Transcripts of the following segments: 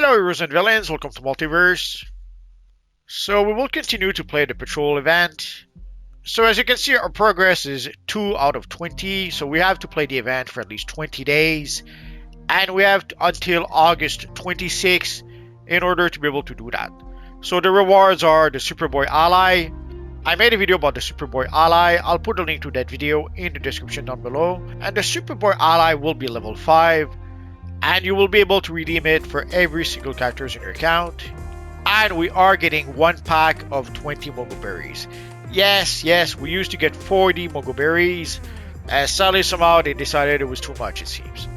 Hello heroes and villains, welcome to Multiverse. So we will continue to play the patrol event. So as you can see, our progress is 2 out of 20, so we have to play the event for at least 20 days. And we have until August 26th in order to be able to do that. So the rewards are the Superboy Ally. I made a video about the Superboy Ally. I'll put a link to that video in the description down below. And the Superboy Ally will be level 5. And you will be able to redeem it for every single characters in your account. And we are getting 1 pack of 20 Mogo Berries. Yes, we used to get 40 Mogo Berries. Sadly, somehow they decided it was too much, it seems.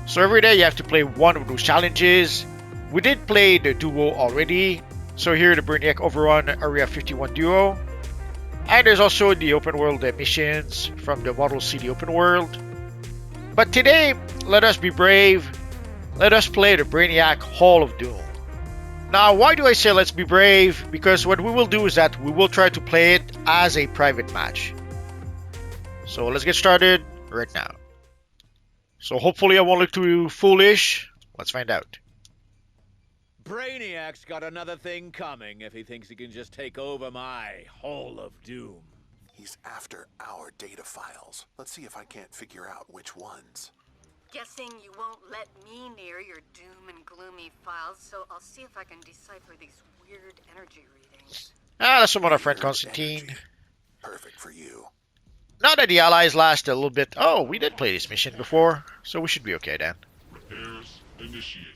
So every day you have to play one of those challenges. We did play the duo already. So here the Brainiac Overrun Area 51 duo. And there's also the open world missions from the Model City open world. But today, let us be brave. Let us play the Brainiac Hall of Doom. Now, why do I say let's be brave? Because what we will do is that we will try to play it as a private match. So let's get started right now. So hopefully I won't look too foolish. Let's find out. Brainiac's got another thing coming if he thinks he can just take over my Hall of Doom. He's after our data files. Let's see if I can't figure out which ones. Guessing you won't let me near your doom and gloomy files, so I'll see if I can decipher these weird energy readings. That's from our friend Constantine. Energy. Perfect for you. Now that the allies last a little bit... Oh, we did play this mission before, so we should be okay then. Repairs initiated.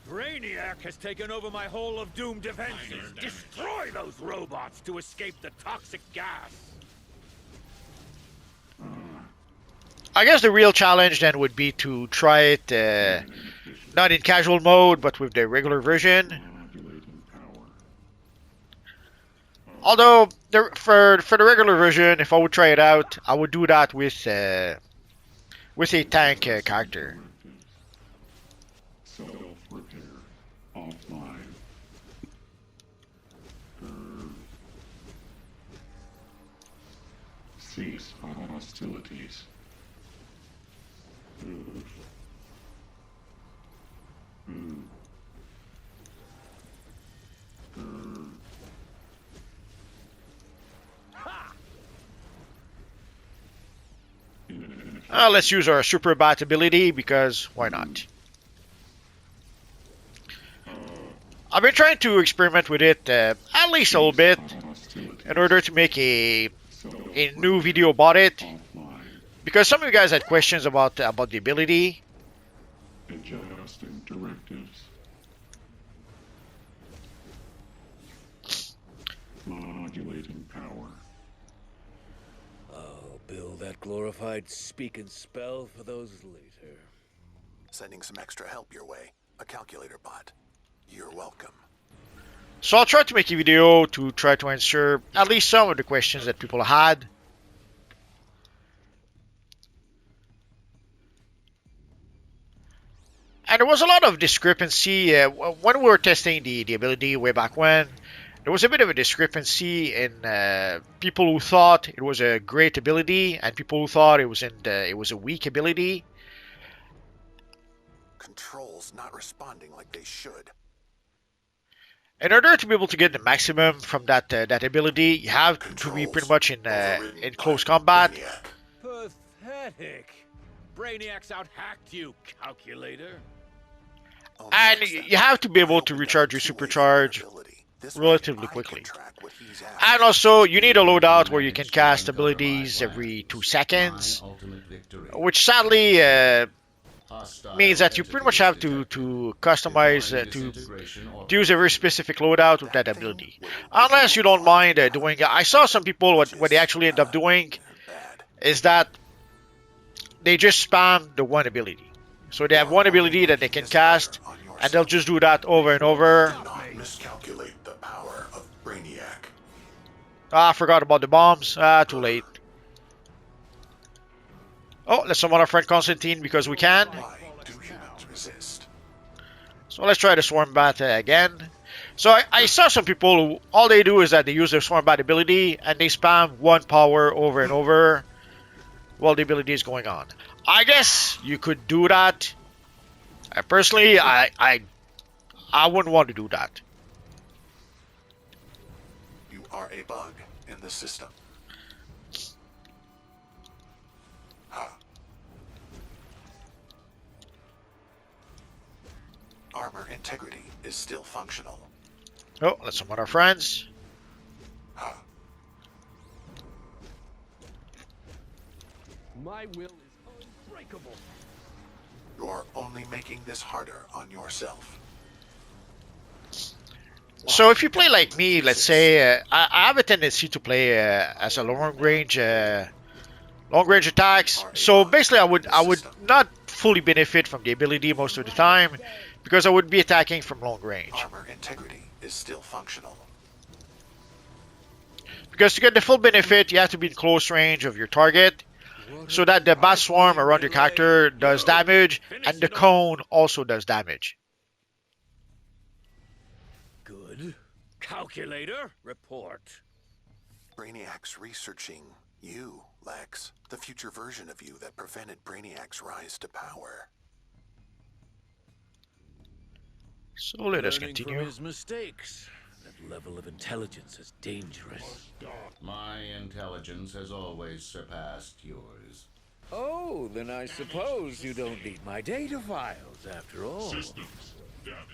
Brainiac has taken over my Hall of Doom defenses. Destroy those robots to escape the toxic gas. I guess the real challenge then would be to try it not in casual mode, but with the regular version. Although, for the regular version, if I would try it out, I would do that with a tank character. Self-repair offline. Cease hostilities. Let's use our super bat ability because why not? I've been trying to experiment with it at least a little bit in order to make a new video about it. Because some of you guys had questions about the ability. Adjusting directives. Modulating power. I'll build that glorified speak and spell for those later. Sending some extra help your way. A calculator bot. You're welcome. So I'll try to make a video to try to answer at least some of the questions that people had. And there was a lot of discrepancy when we were testing the ability way back when. There was a bit of a discrepancy in people who thought it was a great ability and people who thought it was a weak ability. Controls not responding like they should. In order to be able to get the maximum from that ability, you have to be pretty much in close combat. Pathetic. Brainiac's out-hacked you, calculator. And you have to be able to recharge your supercharge relatively quickly. And also, you need a loadout where you can cast abilities every 2 seconds, which sadly means that you pretty much have to customize, to use a very specific loadout with that ability. Unless you don't mind doing... I saw some people, what they actually end up doing is that they just spam the one ability. So they have one ability that they can cast, and they'll just do that over and over. Do not miscalculate the power of Brainiac. I forgot about the bombs. Too late. Oh, let's summon our friend Constantine because we can. Why do humans resist? So let's try the Swarm Bat again. So I saw some people who all they do is that they use their Swarm Bat ability and they spam one power over and over while the ability is going on. I guess you could do that, Personally, I wouldn't want to do that. You are a bug in the system. Huh. Armor integrity is still functional. Oh, let's summon our friends. Huh. My will is unbreakable. You're only making this harder on yourself. So if you play like me, let's say, I have a tendency to play as a long range attacks. So basically, I would not fully benefit from the ability most of the time because I would be attacking from long range. Armor integrity is still functional. Because to get the full benefit, you have to be in close range of your target, so that the bat swarm around your character does damage, and the cone also does damage. Good. Calculator, report. Brainiac's researching you, Lex. The future version of you that prevented Brainiac's rise to power. So let us Learning continue. from his mistakes. That level of intelligence is dangerous. My intelligence has always surpassed yours. Oh, then I suppose you don't need my data files after all. Systems damaged.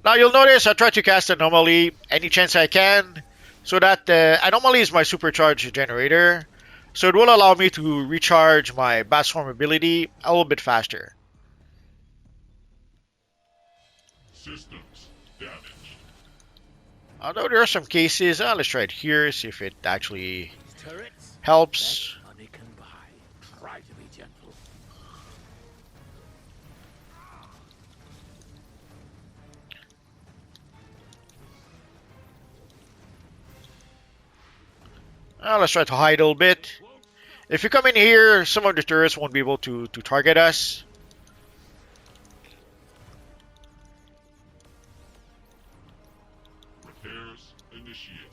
Now you'll notice I try to cast Anomaly any chance I can, so that Anomaly is my supercharged generator, so it will allow me to recharge my Bat Swarm ability a little bit faster. Systems damaged. Although there are some cases, let's try it here, see if it actually Turrets? helps. That money can buy. Try to be gentle. Let's try to hide a little bit. If you come in here, some of the turrets won't be able to target us. Repairs initiated.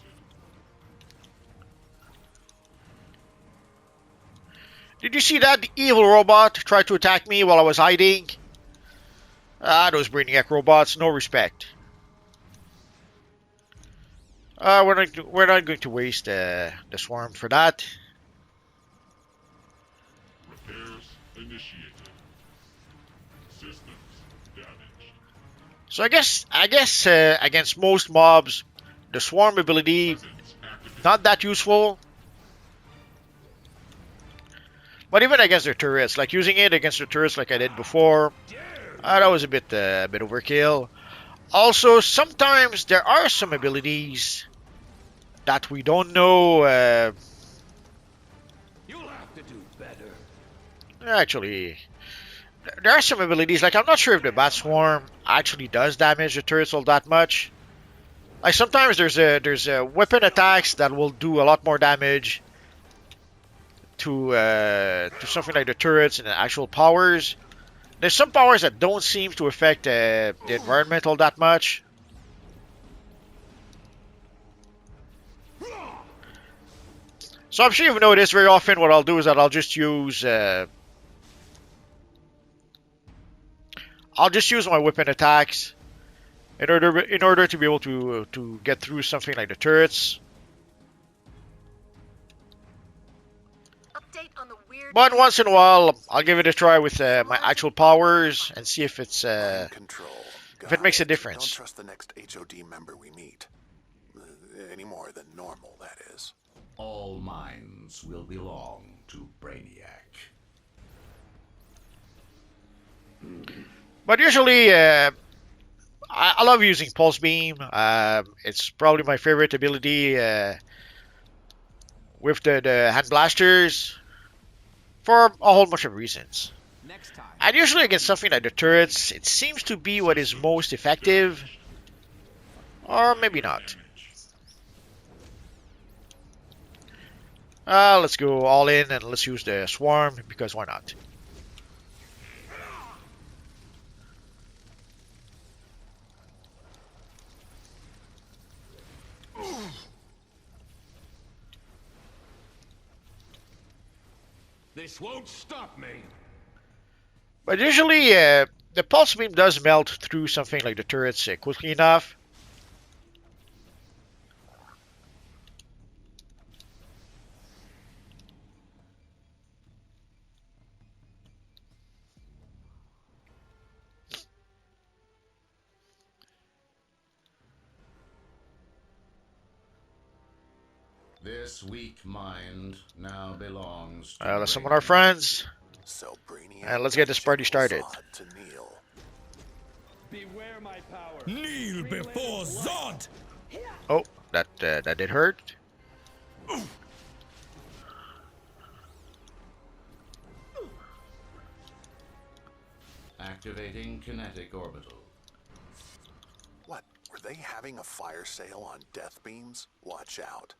Did you see that evil robot try to attack me while I was hiding? Those Brainiac robots, no respect. We're not going to waste the swarm for that. Repairs initiated. Systems damaged. So I guess against most mobs, the swarm ability Weapons activated. not that useful. But even against their turrets, like using it against their turrets like I did before, that was a bit overkill. Also, sometimes there are some abilities that we don't know. You'll have to do better. Actually, there are some abilities, like I'm not sure if the Bat Swarm actually does damage the turrets all that much. Like sometimes there's a weapon attacks that will do a lot more damage to something like the turrets and the actual powers. There's some powers that don't seem to affect the environment all that much. So I'm sure you've noticed very often what I'll do is that I'll just use my weapon attacks in order to be able to get through something like the turrets. Update on the weird. But once in a while, I'll give it a try with my actual powers and see if it's Mind control. if it makes a Got difference. Don't trust the next HOD member we meet. Any more than normal, that is. All minds will belong to Brainiac. But usually, I love using Pulse Beam. It's probably my favorite ability with the hand blasters for a whole bunch of reasons. Next time. And usually against something like the turrets, it seems to be what is most effective. Or maybe not. Let's go all in and let's use the swarm, because why not? This won't stop me. But usually, the pulse beam does melt through something like the turrets quickly enough. This weak mind now belongs to Let's summon our Brainiac. friends. So Brainiac And let's get this party started. Zod to kneel. Beware my power. Kneel before Zod! Oh, that did hurt. Activating kinetic orbital. What? Were they having a fire sale on death beams? Watch out.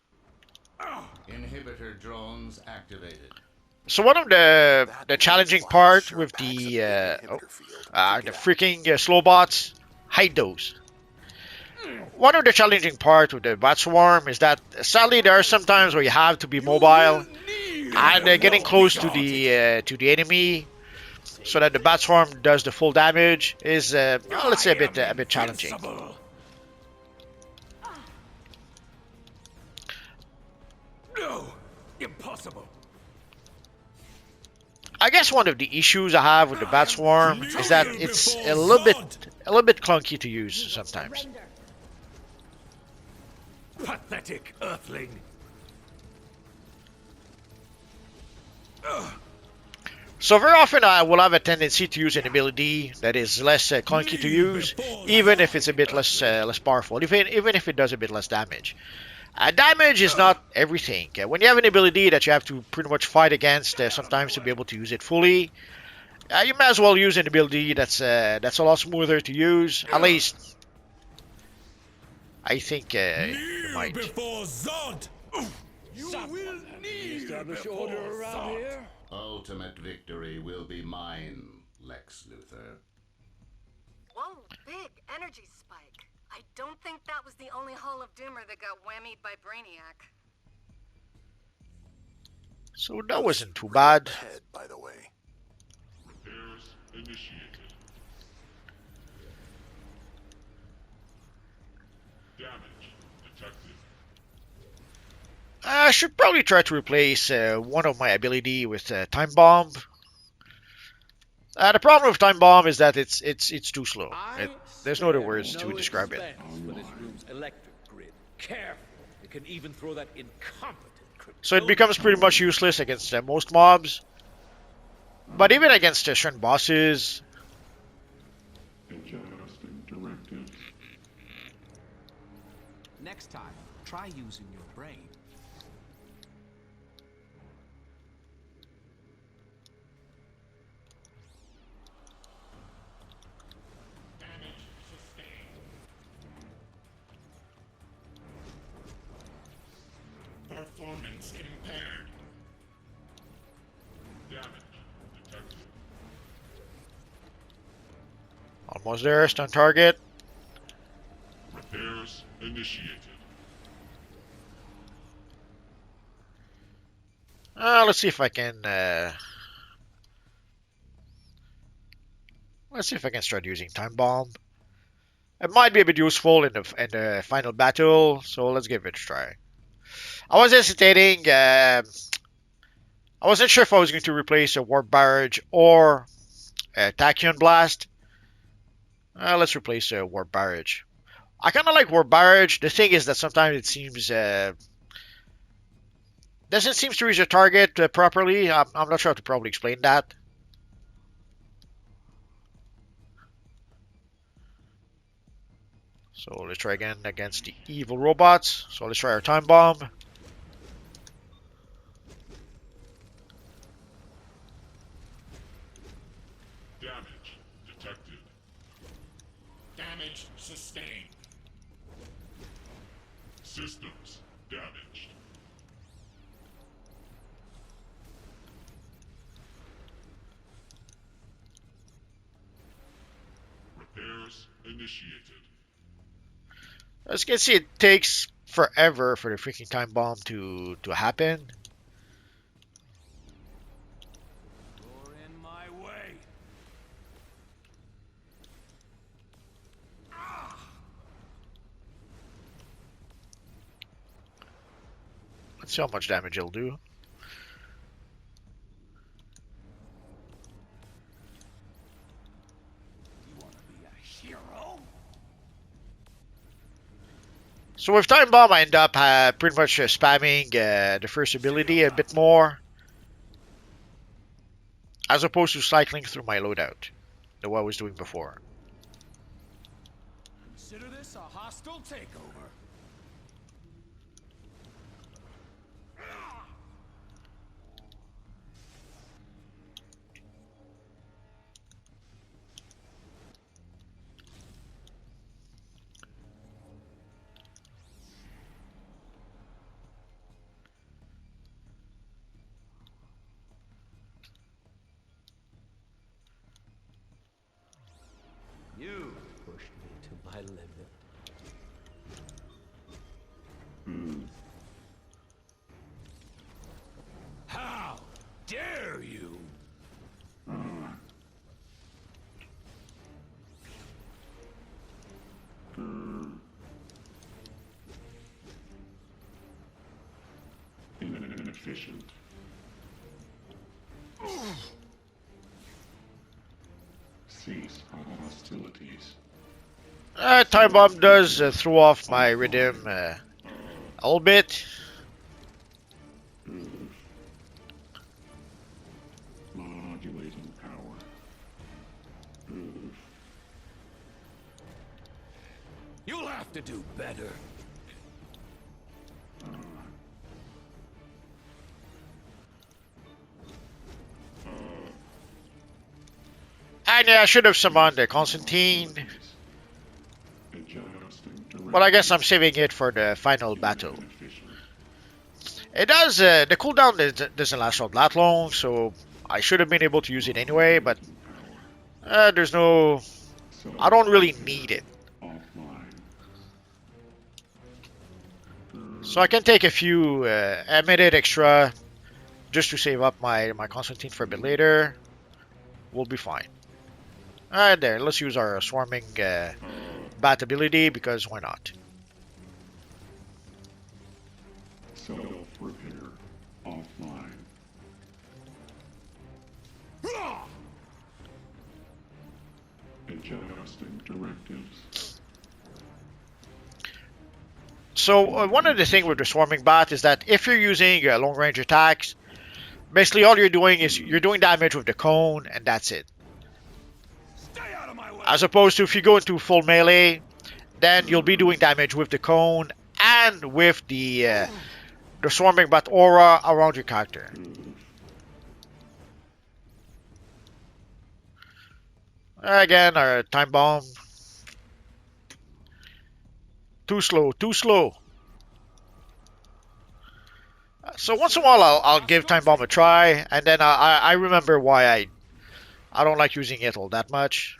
Inhibitor drones activated. So one of the That challenging means part sure with packs a the big inhibitor field to the get out. freaking slow bots, hide those. One of the challenging part with the bat swarm is that sadly there are some times where you have to be mobile and getting close to the enemy so that the bat swarm does the full damage is well, let's say a bit challenging. No! Impossible! I guess one of the issues I have with the bat swarm is that it's a little bit clunky to use sometimes. Pathetic earthling! So very often I will have a tendency to use an ability that is less clunky to use, even if it's a bit less powerful, even if it does a bit less damage. Damage is not everything. When you have an ability that you have to pretty much fight against sometimes to be able to use it fully, you might as well use an ability that's a lot smoother to use. At least, I think you might. Before Zod! You will kneel Establish before order around Zod. here. Ultimate victory will be mine, Lex Luthor. Whoa, big energy spike. I don't think that was the only Hall of Doomer that got whammied by Brainiac. So that wasn't too bad. Head, by the way. Repairs initiated. Damage detected. I should probably try to replace one of my ability with Time Bomb. The problem with Time Bomb is that it's too slow. There's no other words to describe it. For this room's electric grid. Careful. It can even throw that incompetent So it becomes pretty much useless against most mobs. But even against certain bosses, Adjusting directives. Next time, try using your brain. Damage sustained. Performance impaired. Damage detected. almost there, stun target. Repairs initiated. Let's see if I can. Let's see if I can start using Time Bomb. It might be a bit useful in the final battle, so let's give it a try. I was hesitating. I wasn't sure if I was going to replace a Warp Barrage or a Tachyon Blast. Let's replace a Warp Barrage. I kind of like Warp Barrage. The thing is that sometimes it seems doesn't seem to reach a target properly. I'm not sure how to probably explain that. So let's try again against the evil robots. So let's try our Time Bomb. Damage detected. Damage sustained. Systems damaged. Repairs initiated. As you can see, it takes forever for the freaking Time Bomb to happen. You're in my way. Let's see how much damage it'll do. So with Time Bomb, I end up pretty much spamming the first ability a bit more, as opposed to cycling through my loadout, the way I was doing before. Consider this a hostile takeover. You pushed me to my limit. How dare you? Inefficient. Cease hostilities. Time Bomb does throw off my rhythm a little bit. Modulating power. You'll have to do better. And yeah, I should have summoned Constantine, Adjusting but I guess I'm saving it for the final battle. It does, the cooldown doesn't last all that long, so I should have been able to use it anyway, but there's no, I don't really need it. So I can take a few, a minute extra, just to save up my Constantine for a bit later. We'll be fine. Alright there, let's use our swarming bat ability, because why not? Self-repair offline. Adjusting directives. So one of the things with the swarming bat is that if you're using long range attacks, basically all you're doing is you're doing damage with the cone, and that's it. Stay out of my way. As opposed to if you go into full melee, then you'll be doing damage with the cone and with the swarming bat aura around your character. Again, our time bomb. Too slow, too slow. So once in a while, I'll give time bomb a try, and then I remember why I don't like using it all that much.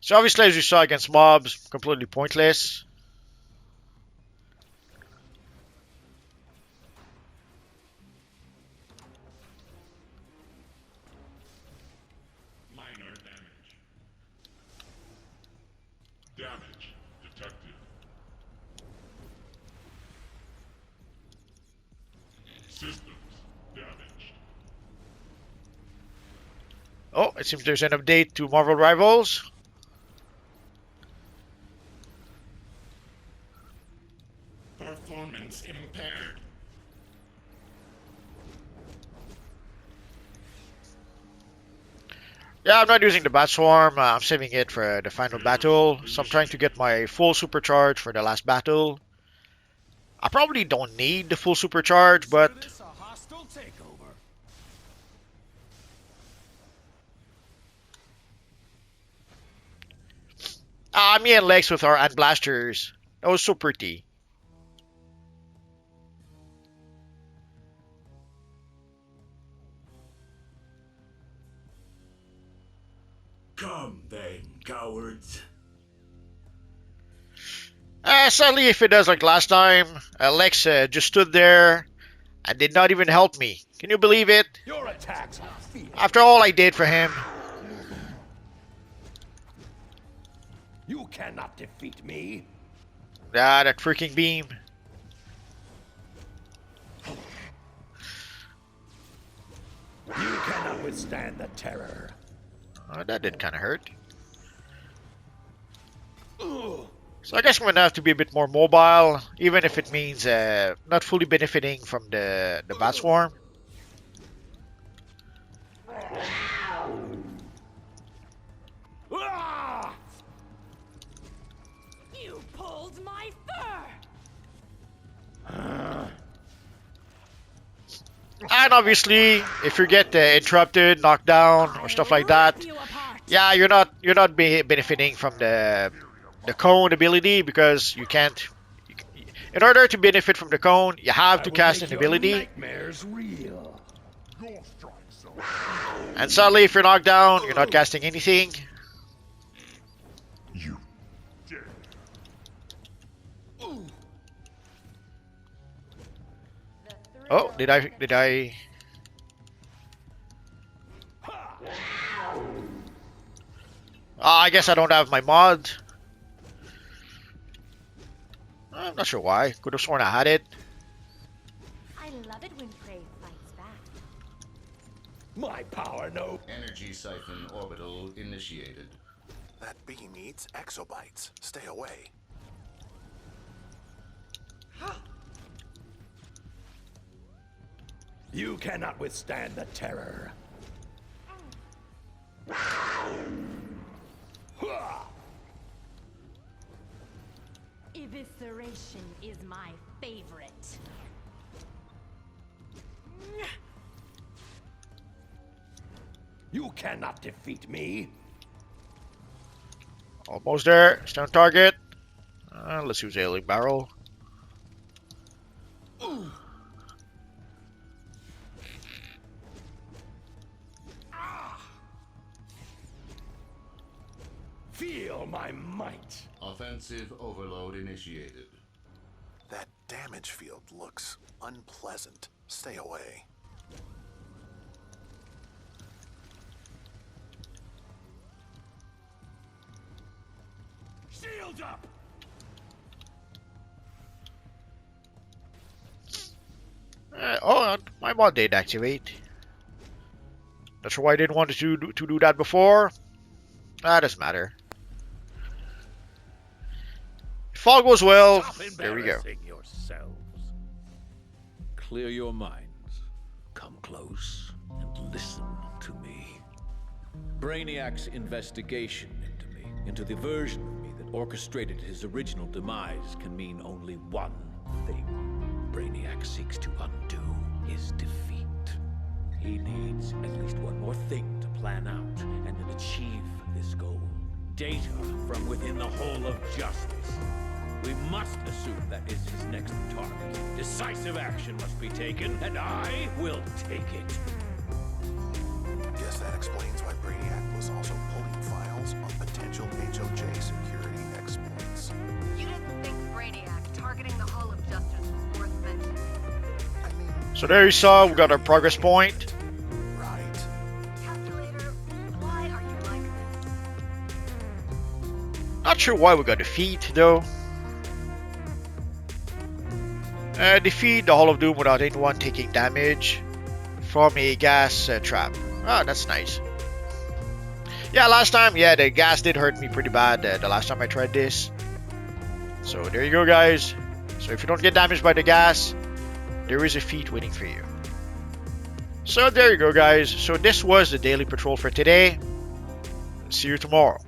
So obviously, as you saw against mobs, completely pointless. Minor damage. Damage detected. Systems damaged. Oh, it seems there's an update to Marvel Rivals. Performance impaired. Yeah, I'm not using the Bat Swarm. I'm saving it for the final battle. So I'm trying to get my full supercharge for the last battle. I probably don't need the full supercharge, but Consider this a hostile takeover. me and Lex with our ant blasters. That was so pretty. Come then, cowards. Sadly, if it does like last time, Lex just stood there and did not even help me. Can you believe it? Your attacks are feeble. After all I did for him. You cannot defeat me. Ah, that freaking beam. You cannot withstand the terror. Oh, that did kind of hurt. So I guess I'm gonna have to be a bit more mobile, even if it means not fully benefiting from the bat swarm. You pulled my fur. And obviously, if you get interrupted, knocked down, or stuff like that, yeah, you're not benefiting from the cone ability because you can't. In order to benefit from the cone, you have to cast an ability. Nightmares real. And sadly, if you're knocked down, you're not casting anything. You dead. Oh, did I? I guess I don't have my mod. I'm not sure why. Could have sworn I had it. I love it when prey fights back. My power no. Energy siphon orbital initiated. That beam eats exobytes. Stay away. You cannot withstand the terror. Evisceration is my favorite. You cannot defeat me. Almost there. Stay on target. Let's use Alien Barrel. Feel my might. Offensive overload initiated. That damage field looks unpleasant. Stay away. Shield up! Oh, my mod did activate. Not sure why I didn't want to do that before. That doesn't matter. If all goes well, there we go. Embarrassing yourselves. Clear your minds. Come close and listen to me. Brainiac's investigation into me, into the version of me that orchestrated his original demise, can mean only one thing. Brainiac seeks to undo his defeat. He needs at least one more thing to plan out and then achieve this goal. Data from within the whole of justice. We must assume that is his next target. Decisive action must be taken, and I will take it. Guess that explains why Brainiac was also pulling files on potential HOJ security exploits. You didn't think Brainiac targeting the Hall of Justice was worth mentioning? I mean, So there you saw, we got our progress point. right. Calculator, why are you like this? Not sure why we got defeat though. Defeat the Hall of Doom without anyone taking damage from a gas trap. Oh, that's nice. Yeah, last time, yeah, the gas did hurt me pretty bad the last time I tried this. So there you go, guys. So if you don't get damaged by the gas, there is a feat waiting for you. So there you go, guys. So this was the daily patrol for today. See you tomorrow.